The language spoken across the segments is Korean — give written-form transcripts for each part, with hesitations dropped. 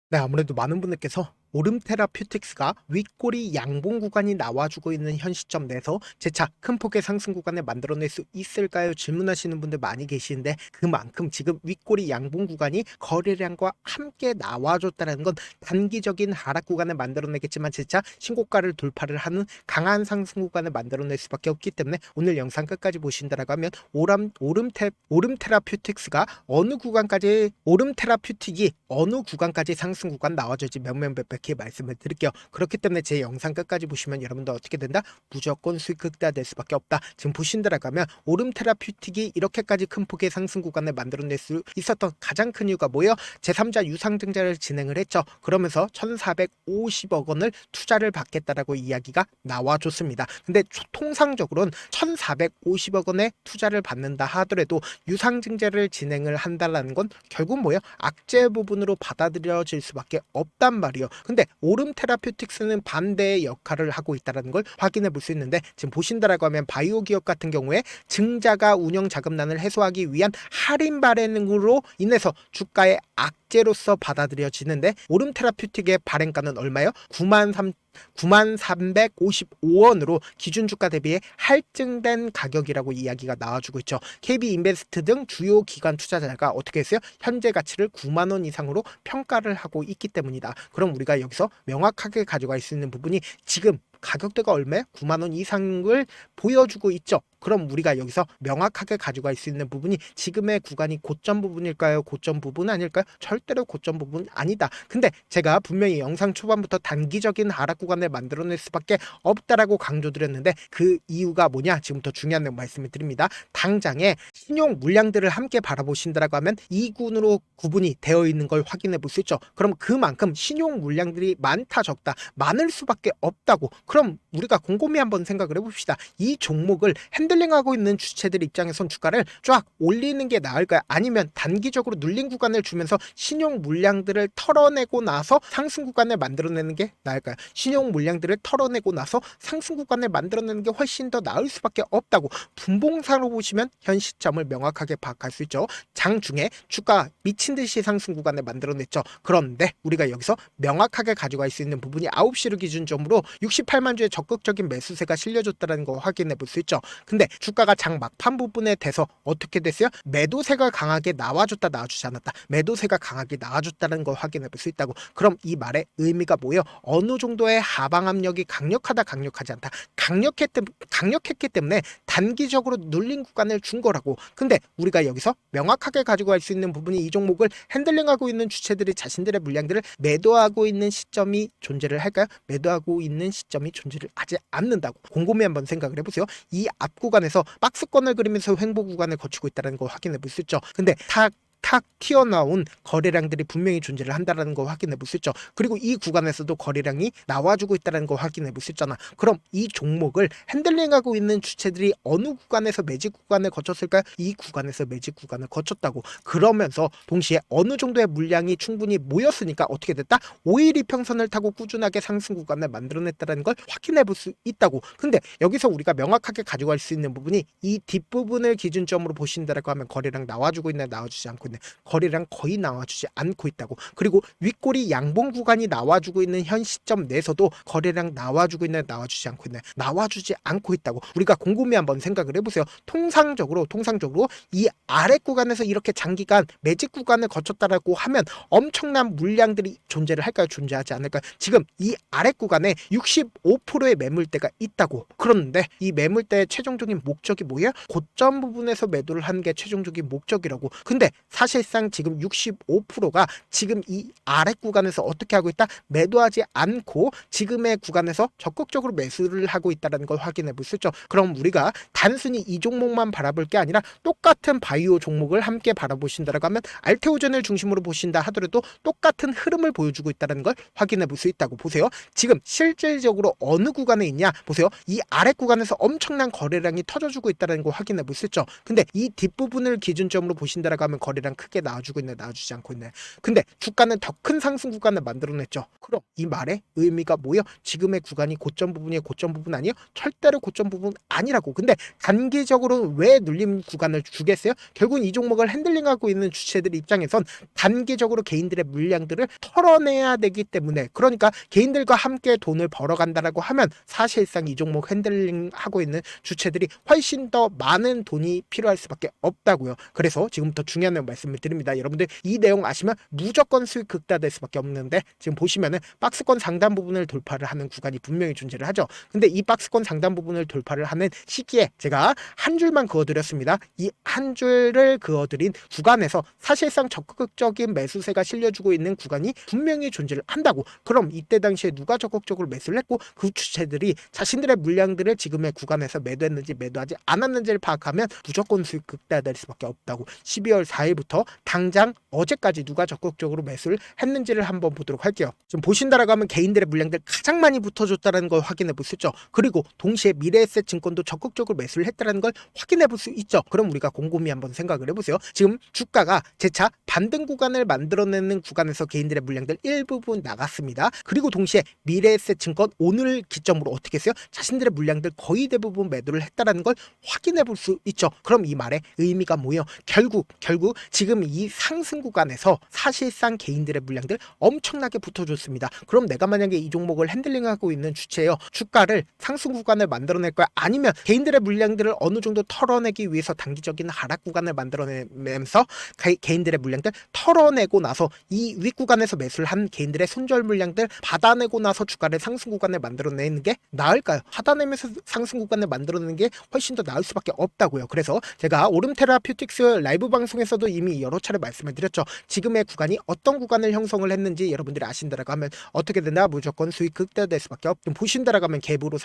네, 아무래도 많은 분들께서 오름 테라퓨틱스가 윗꼬리 양봉 구간이 나와주고 있는 현 시점 내에서 재차 큰 폭의 상승 구간을 만들어낼 수 있을까요? 질문하시는 분들 많이 계시는데, 그만큼 지금 윗꼬리 양봉 구간이 거래량과 함께 나와줬다는 건 단기적인 하락 구간을 만들어내겠지만 재차 신고가를 돌파를 하는 강한 상승 구간을 만들어낼 수밖에 없기 때문에 오늘 영상 끝까지 보신다라고 하면 오름 테라퓨틱스가 어느 구간까지 오름 테라퓨틱이 어느 구간까지 상승 구간 나와줄지 명명백백히 말씀을 드릴게요. 그렇기 때문에 제 영상 끝까지 보시면 여러분들 어떻게 된다? 무조건 수익 극대화될 수밖에 없다. 지금 보신다라고 하면 오름 테라퓨틱이 이렇게까지 큰 폭의 상승 구간을 만들어낼 수 있었던 가장 큰 이유가 뭐예요? 제3자 유상증자를 진행을 했죠. 그러면서 1,450억 원을 투자를 받겠다라고 이야기가 나와줬습니다. 근데 통상적으로는 1,450억 원의 투자를 받는다 하더라도 유상증자를 진행을 한다는 건 결국 뭐예요? 악재 부분으로 받아들여질 수밖에 없단 말이에요. 근데 오름 테라퓨틱스는 반대의 역할을 하고 있다는 걸 확인해 볼 수 있는데, 지금 보신다라고 하면 바이오 기업 같은 경우에 증자가 운영 자금난을 해소하기 위한 할인 발행으로 인해서 주가의 악재로서 받아들여지는데, 오름 테라퓨틱의 발행가는 얼마예요? 9355원으로 기준 주가 대비해 할증된 가격이라고 이야기가 나와주고 있죠. KB인베스트 등 주요 기관 투자자가 어떻게 했어요? 현재 가치를 9만 원 이상으로 평가를 하고 있기 때문이다. 그럼 우리가 여기서 명확하게 가져갈 수 있는 부분이 지금 가격대가 얼마에 9만 원 이상을 보여주고 있죠. 그럼 우리가 여기서 명확하게 가져갈 수 있는 부분이 지금의 구간이 고점 부분일까요? 고점 부분 아닐까요? 절대로 고점 부분 아니다. 근데 제가 분명히 영상 초반부터 단기적인 하락 구간을 만들어낼 수밖에 없다라고 강조드렸는데, 그 이유가 뭐냐? 지금부터 중요한 내용 말씀을 드립니다. 당장에 신용 물량들을 함께 바라보신다라고 하면 2군으로 구분이 되어 있는 걸 확인해 볼 수 있죠. 그럼 그만큼 신용 물량들이 많다 적다 많을 수밖에 없다고. 그럼 우리가 곰곰이 한번 생각을 해봅시다. 이 종목을 핸들링하고 있는 주체들 입장에선 주가를 쫙 올리는 게 나을까요? 아니면 단기적으로 눌린 구간을 주면서 신용 물량들을 털어내고 나서 상승 구간을 만들어내는 게 나을까요? 신용 물량들을 털어내고 나서 상승 구간을 만들어내는 게 훨씬 더 나을 수밖에 없다고. 분봉사로 보시면 현 시점을 명확하게 파악할 수 있죠. 장중에 주가 미친 듯이 상승 구간을 만들어냈죠. 그런데 우리가 여기서 명확하게 가져갈 수 있는 부분이 9시를 기준점으로 68만 주의 적극적인 매수세가 실려줬다는 거 확인해 볼 수 있죠. 근데 주가가 장 막판 부분에 돼서 어떻게 됐어요? 매도세가 강하게 나와줬다 나와주지 않았다. 매도세가 강하게 나와줬다는 걸 확인해 볼 수 있다고. 그럼 이 말의 의미가 뭐예요? 어느 정도의 하방 압력이 강력하다 강력하지 않다. 강력했기 때문에 단기적으로 눌린 구간을 준 거라고. 근데 우리가 여기서 명확하게 가지고 갈 수 있는 부분이 이 종목을 핸들링하고 있는 주체들이 자신들의 물량들을 매도하고 있는 시점이 존재를 할까요? 매도하고 있는 시점이 존재를 하지 않는다고. 곰곰이 한번 생각을 해보세요. 이 앞 구간에서 박스권을 그리면서 횡보 구간을 거치고 있다는 거 확인해 볼 수 있죠. 근데 탁 튀어나온 거래량들이 분명히 존재를 한다는 거 확인해 볼 수 있죠. 그리고 이 구간에서도 거래량이 나와주고 있다는 거 확인해 볼 수 있잖아. 그럼 이 종목을 핸들링하고 있는 주체들이 어느 구간에서 매직 구간을 거쳤을까요? 이 구간에서 매직 구간을 거쳤다고. 그러면서 동시에 어느 정도의 물량이 충분히 모였으니까 어떻게 됐다? 5일 이평선을 타고 꾸준하게 상승 구간을 만들어냈다는 걸 확인해 볼 수 있다고. 근데 여기서 우리가 명확하게 가져갈 수 있는 부분이 이 뒷부분을 기준점으로 보신다라고 하면 거래량 나와주고 있나 나와주지 않고 있는, 거래량 거의 나와주지 않고 있다고. 그리고 윗꼬리 양봉 구간이 나와주고 있는 현 시점 내에서도 거래량 나와주고 있나 나와주지 않고 있나 나와주지 않고 있다고. 우리가 곰곰이 한번 생각을 해보세요. 통상적으로 이 아래 구간에서 이렇게 장기간 매직 구간을 거쳤다라고 하면 엄청난 물량들이 존재를 할까요? 존재하지 않을까요? 지금 이 아래 구간에 65%의 매물대가 있다고. 그런데 이 매물대의 최종적인 목적이 뭐예요? 고점 부분에서 매도를 하는 게 최종적인 목적이라고. 근데 사실상 지금 65%가 지금 이 아래 구간에서 어떻게 하고 있다? 매도하지 않고 지금의 구간에서 적극적으로 매수를 하고 있다는 걸 확인해 볼 수 있죠. 그럼 우리가 단순히 이 종목만 바라볼 게 아니라 똑같은 바이오 종목을 함께 바라보신다라고 하면 알테오젠을 중심으로 보신다 하더라도 똑같은 흐름을 보여주고 있다는 걸 확인해 볼 수 있다고. 보세요. 지금 실질적으로 어느 구간에 있냐? 보세요. 이 아래 구간에서 엄청난 거래량이 터져주고 있다는 걸 확인해 볼 수 있죠. 근데 이 뒷부분을 기준점으로 보신다라고 하면 거래량 구간이랑 크게 나와주고 있네, 나와주지 않고 있네. 근데 주가는 더 큰 상승 구간을 만들어냈죠. 그럼 이 말의 의미가 뭐예요? 지금의 구간이 고점 부분이에요? 고점 부분 아니에요? 절대로 고점 부분 아니라고. 근데 단기적으로 왜 눌림 구간을 주겠어요? 결국 이 종목을 핸들링하고 있는 주체들 입장에선 단기적으로 개인들의 물량들을 털어내야 되기 때문에, 그러니까 개인들과 함께 돈을 벌어간다라고 하면 사실상 이 종목 핸들링하고 있는 주체들이 훨씬 더 많은 돈이 필요할 수밖에 없다고요. 그래서 지금부터 중요한 내용 말씀을 드립니다. 여러분들 이 내용 아시면 무조건 수익 극대화될 수밖에 없는데, 지금 보시면은 박스권 상단 부분을 돌파를 하는 구간이 분명히 존재를 하죠. 근데 이 박스권 상단 부분을 돌파를 하는 시기에 제가 한 줄만 그어드렸습니다. 이 한 줄을 그어드린 구간에서 사실상 적극적인 매수세가 실려주고 있는 구간이 분명히 존재를 한다고. 그럼 이때 당시에 누가 적극적으로 매수를 했고 그 주체들이 자신들의 물량들을 지금의 구간에서 매도했는지 매도하지 않았는지를 파악하면 무조건 수익 극대화될 수밖에 없다고. 12월 4일부터 당장 어제까지 누가 적극적으로 매수를 했는지를 한번 보도록 할게요. 지금 보신다라고 하면 개인들의 물량들 가장 많이 붙어줬다는 걸 확인해 볼 수 있죠. 그리고 동시에 미래에셋 증권도 적극적으로 매수를 했다는 걸 확인해 볼 수 있죠. 그럼 우리가 곰곰이 한번 생각을 해보세요. 지금 주가가 재차 반등 구간을 만들어내는 구간에서 개인들의 물량들 일부분 나갔습니다. 그리고 동시에 미래에셋 증권 오늘 기점으로 어떻게 했어요? 자신들의 물량들 거의 대부분 매도를 했다는 걸 확인해 볼 수 있죠. 그럼 이 말의 의미가 뭐예요? 결국 지금 이 상승 구간에서 사실상 개인들의 물량들 엄청나게 붙어줬습니다. 그럼 내가 만약에 이 종목을 핸들링하고 있는 주체예요. 주가를 상승 구간을 만들어낼 거야? 아니면 개인들의 물량들을 어느 정도 털어내기 위해서 단기적인 하락 구간을 만들어내면서 개인들의 물량들 털어내고 나서 이 윗구간에서 매수를 한 개인들의 손절 물량들 받아내고 나서 주가를 상승 구간을 만들어내는 게 나을까요? 받아내면서 상승 구간을 만들어내는 게 훨씬 더 나을 수밖에 없다고요. 그래서 제가 오름테라퓨틱스 라이브 방송에서도 이미 여러 차례 말씀을 드렸죠. 지금의 구간이 어떤 구간을 형성을 했는지 여러분들이 아신다라고 하면 어떻게 되나 무조건 수익 극대화될 수밖에 없고, 보신다라고 하면 갭으로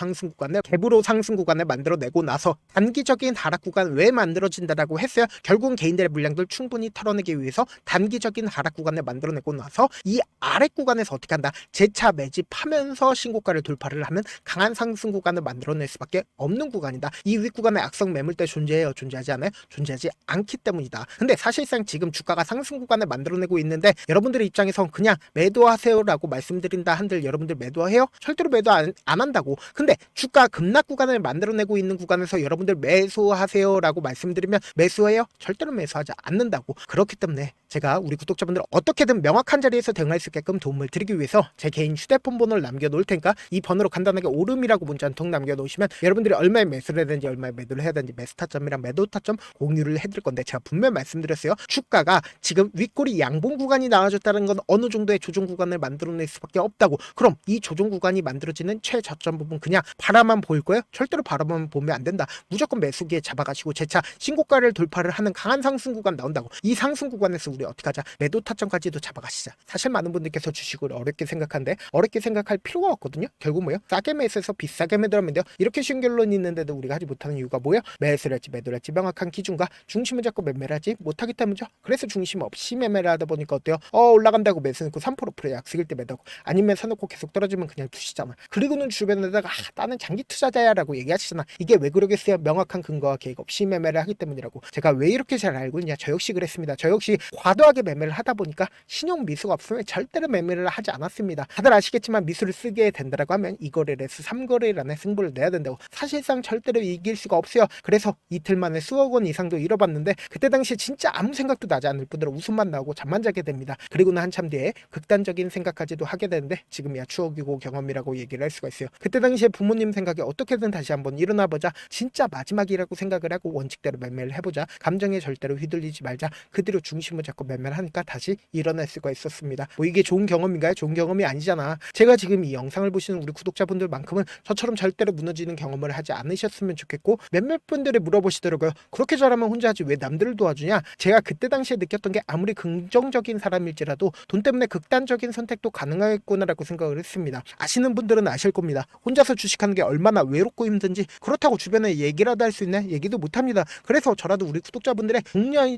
상승 구간을 만들어내고 나서 단기적인 하락 구간 왜 만들어진다라고 했어요? 결국은 개인들의 물량들 충분히 털어내기 위해서 단기적인 하락 구간을 만들어내고 나서 이 아랫 구간에서 어떻게 한다? 재차 매집하면서 신고가를 돌파를 하면 강한 상승 구간을 만들어낼 수밖에 없는 구간이다. 이 윗구간에 악성 매물대 존재해요? 존재하지 않아요? 존재하지 않기 때문이다. 근데 사실상 지금 주가가 상승 구간을 만들어내고 있는데 여러분들의 입장에선 그냥 매도하세요라고 말씀드린다 한들 여러분들 매도해요? 절대로 매도 안 한다고. 근데 주가 급락 구간을 만들어내고 있는 구간에서 여러분들 매수하세요라고 말씀드리면 매수해요? 절대로 매수하지 않는다고. 그렇기 때문에 제가 우리 구독자분들 어떻게든 명확한 자리에서 대응할 수 있게끔 도움을 드리기 위해서 제 개인 휴대폰 번호를 남겨놓을 테니까 이 번호로 간단하게 오름이라고 문자 한 통 남겨놓으시면 여러분들이 얼마에 매수를 해야 되는지 얼마에 매도를 해야 되는지 매수 타점이랑 매도 타점 공유를 해드릴 건데, 제가 분명히 말씀드렸어요. 주가가 지금 윗꼬리 양봉 구간이 나와줬다는 건 어느 정도의 조정 구간을 만들어낼 수밖에 없다고. 그럼 이 조정 구간이 만들어지는 최저점 부분 그냥 바라만 보일 거예요? 절대로 바라만 보면 안 된다. 무조건 매수기에 잡아가시고 재차 신고가를 돌파를 하는 강한 상승 구간 나온다고. 이 상승 구간에서 우리 어떻게 하자? 매도 타점까지도 잡아가시자. 사실 많은 분들께서 주식을 어렵게 생각하는데 어렵게 생각할 필요가 없거든요. 결국 뭐예요? 싸게 매수해서 비싸게 매도하면 돼요. 이렇게 쉬운 결론이 있는데도 우리가 하지 못하는 이유가 뭐예요? 매수를 할지 매도를 할지 명확한 기준과 중심을 잡고 매매를 하지 못하기 때문이죠. 그래서 중심 없이 매매를 하다 보니까 어때요? 올라간다고 매수 넣고 3% 약속일 때 매도하고, 아니면 사놓고 계속 떨어지면 그냥 두시잖아. 그리고는 주변에다가 나는 장기 투자자야 라고 얘기하시잖아. 이게 왜 그러겠어요? 명확한 근거와 계획 없이 매매를 하기 때문이라고. 제가 왜 이렇게 잘 알고 있냐? 저 역시 그랬습니다. 저 역시 과도하게 매매를 하다 보니까 신용 미수가 없으면 절대로 매매를 하지 않았습니다. 다들 아시겠지만 미수를 쓰게 된다라고 하면 2거래일에서 3거래일 안에 승부를 내야 된다고. 사실상 절대로 이길 수가 없어요. 그래서 이틀 만에 수억 원 이상도 잃어봤는데 그때 당시에 진짜 아무 생각도 나지 않을 뿐더러 웃음만 나오고 잠만 자게 됩니다. 그리고는 한참 뒤에 극단적인 생각까지도 하게 되는데 지금이야 추억이고 경험이라고 얘기를 할 수가 있어요. 그때 당시에 부모님 생각에 어떻게든 다시 한번 일어나보자, 진짜 마지막이라고 생각을 하고 원칙대로 매매를 해보자, 감정에 절대로 휘둘리지 말자, 그대로 중심을 잡고 매매를 하니까 다시 일어날 수가 있었습니다. 뭐 이게 좋은 경험인가요? 좋은 경험이 아니잖아. 제가 지금 이 영상을 보시는 우리 구독자분들만큼은 저처럼 절대로 무너지는 경험을 하지 않으셨으면 좋겠고, 몇몇 분들이 물어보시더라고요. 그렇게 잘하면 혼자 하지 왜 남들을 도와주냐? 제가 그때 당시에 느꼈던 게 아무리 긍정적인 사람일지라도 돈 때문에 극단적인 선택도 가능하겠구나라고 생각을 했습니다. 아시는 분들은 아실 겁니다. 혼자서 주식하는 게 얼마나 외롭고 힘든지. 그렇다고 주변에 얘기라도 할 수 있나? 얘기도 못합니다. 그래서 저라도 우리 구독자분들의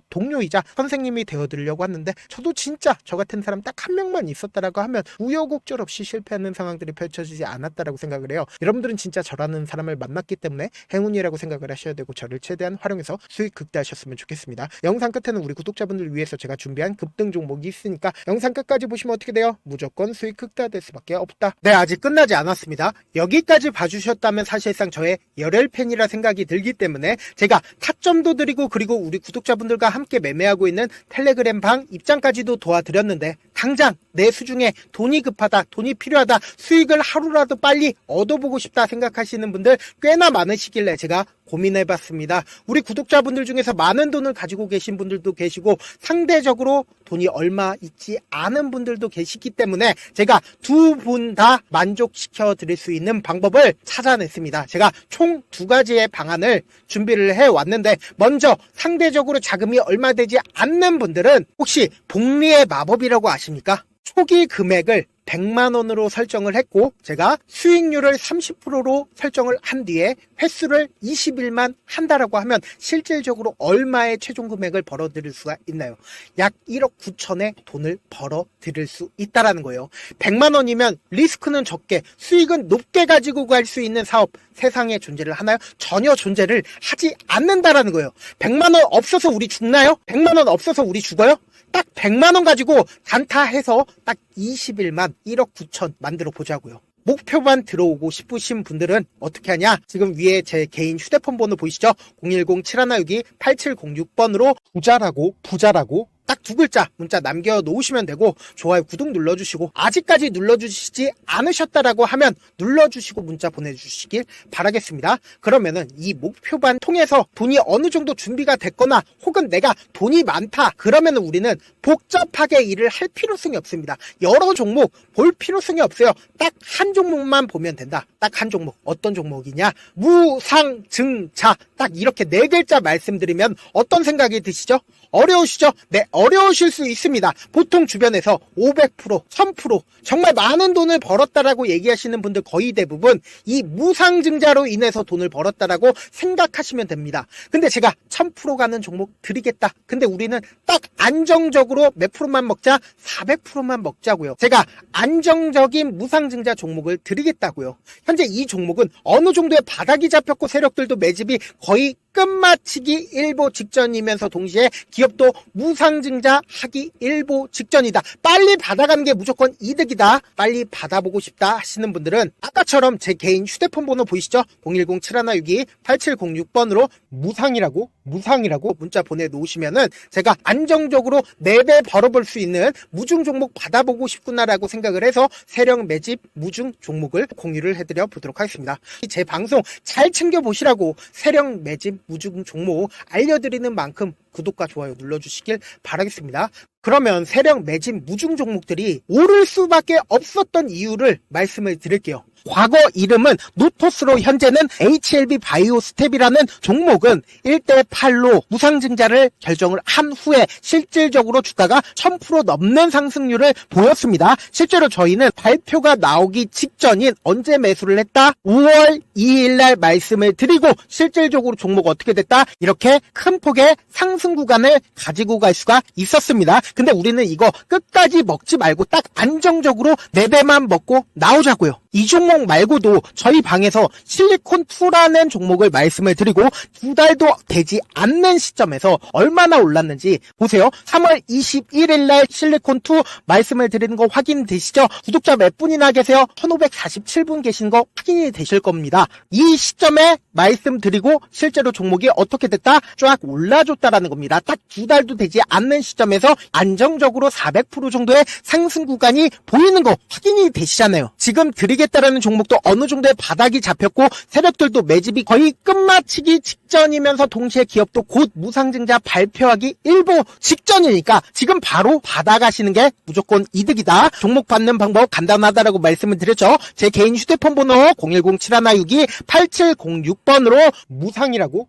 동료이자 선생님이 되어드리려고 하는데, 저도 진짜 저 같은 사람 딱 한 명만 있었다라고 하면 우여곡절 없이 실패하는 상황들이 펼쳐지지 않았다라고 생각을 해요. 여러분들은 진짜 저라는 사람을 만났기 때문에 행운이라고 생각을 하셔야 되고 저를 최대한 활용해서 수익 극대화하셨으면 좋겠습니다. 영상 끝에는 번째는 우리 구독자분들 위해서 제가 준비한 급등 종목이 있으니까 영상 끝까지 보시면 어떻게 돼요? 무조건 수익 극대화될 수밖에 없다. 네, 아직 끝나지 않았습니다. 여기까지 봐주셨다면 사실상 저의 열혈 팬이라 생각이 들기 때문에 제가 타점도 드리고 그리고 우리 구독자분들과 함께 매매하고 있는 텔레그램 방 입장까지도 도와드렸는데 당장 내 수중에 돈이 급하다, 돈이 필요하다, 수익을 하루라도 빨리 얻어보고 싶다 생각하시는 분들 꽤나 많으시길래 제가 고민해봤습니다. 우리 구독자분들 중에서 많은 돈을 가지고 계신 분들도 계시고 상대적으로 돈이 얼마 있지 않은 분들도 계시기 때문에 제가 두 분 다 만족시켜 드릴 수 있는 방법을 찾아냈습니다. 제가 총 두 가지의 방안을 준비를 해왔는데 먼저 상대적으로 자금이 얼마 되지 않는 분들은 혹시 복리의 마법이라고 아십니까? 초기 금액을 100만원으로 설정을 했고 제가 수익률을 30%로 설정을 한 뒤에 횟수를 20일만 한다라고 하면 실질적으로 얼마의 최종 금액을 벌어들일 수가 있나요? 약 1억 9천의 돈을 벌어들일 수 있다라는 거예요. 100만원이면 리스크는 적게 수익은 높게 가지고 갈 수 있는 사업 세상에 존재를 하나요? 전혀 존재를 하지 않는다라는 거예요. 100만원 없어서 우리 죽나요? 100만원 없어서 우리 죽어요? 딱 100만원 가지고 단타해서 딱 20일만 1억 9천 만들어 보자고요. 목표만 들어오고 싶으신 분들은 어떻게 하냐? 지금 위에 제 개인 휴대폰 번호 보이시죠? 010-7162-8706번으로 부자라고 딱 두 글자 문자 남겨놓으시면 되고 좋아요, 구독 눌러주시고 아직까지 눌러주시지 않으셨다라고 하면 눌러주시고 문자 보내주시길 바라겠습니다. 그러면은 이 목표반 통해서 돈이 어느 정도 준비가 됐거나 혹은 내가 돈이 많다 그러면은 우리는 복잡하게 일을 할 필요성이 없습니다. 여러 종목 볼 필요성이 없어요. 딱 한 종목만 보면 된다. 딱 한 종목. 어떤 종목이냐? 무상증자. 딱 이렇게 네 글자 말씀드리면 어떤 생각이 드시죠? 어려우시죠? 네, 어려우실 수 있습니다. 보통 주변에서 500%, 1000% 정말 많은 돈을 벌었다라고 얘기하시는 분들 거의 대부분 이 무상증자로 인해서 돈을 벌었다라고 생각하시면 됩니다. 근데 제가 1000% 가는 종목 드리겠다. 근데 우리는 딱 안정적으로 몇 프로만 먹자? 400%만 먹자고요. 제가 안정적인 무상증자 종목을 드리겠다고요. 현재 이 종목은 어느 정도의 바닥이 잡혔고 세력들도 매집이 거의 끝마치기 일보 직전이면서 동시에 기업도 무상증자 하기 일보 직전이다. 빨리 받아가는 게 무조건 이득이다. 빨리 받아보고 싶다 하시는 분들은 아까처럼 제 개인 휴대폰 번호 보이시죠? 010-7162-8706번으로 무상이라고 문자 보내놓으시면은 제가 안정적으로 4배 벌어볼 수 있는 무중 종목 받아보고 싶구나라고 생각을 해서 세력 매집 무중 종목을 공유를 해드려 보도록 하겠습니다. 제 방송 잘 챙겨보시라고 세력 매집 무중 종목 알려드리는 만큼 구독과 좋아요 눌러주시길 바라겠습니다. 그러면 세력 매집 무중 종목들이 오를 수밖에 없었던 이유를 말씀을 드릴게요. 과거 이름은 노토스로 현재는 HLB 바이오 스텝이라는 종목은 1대8로 무상증자를 결정을 한 후에 실질적으로 주가가 1000% 넘는 상승률을 보였습니다. 실제로 저희는 발표가 나오기 직전인 언제 매수를 했다? 5월 2일날 말씀을 드리고 실질적으로 종목 어떻게 됐다? 이렇게 큰 폭의 상승 구간을 가지고 갈 수가 있었습니다. 근데 우리는 이거 끝까지 먹지 말고 딱 안정적으로 4배만 먹고 나오자고요. 이 종목 말고도 저희 방에서 실리콘2라는 종목을 말씀을 드리고 2달도 되지 않는 시점에서 얼마나 올랐는지 보세요. 3월 21일 날 실리콘2 말씀을 드리는 거 확인되시죠? 구독자 몇 분이나 계세요? 1547분 계신 거 확인이 되실 겁니다. 이 시점에 말씀드리고 실제로 종목이 어떻게 됐다? 쫙 올라줬다라는 겁니다. 딱 2달도 되지 않는 시점에서 안정적으로 400% 정도의 상승 구간이 보이는 거 확인이 되시잖아요. 지금 드리겠다라는 종목도 어느 정도의 바닥이 잡혔고 세력들도 매집이 거의 끝마치기 직전이면서 동시에 기업도 곧 무상증자 발표하기 일보 직전이니까 지금 바로 받아가시는 게 무조건 이득이다. 종목 받는 방법 간단하다라고 말씀을 드렸죠. 제 개인 휴대폰 번호 010-7162-8706번으로 무상이라고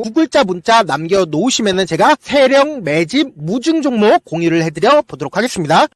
두 글자 문자 남겨놓으시면은 제가 세력 매집 무중 종목 공유를 해드려 보도록 하겠습니다.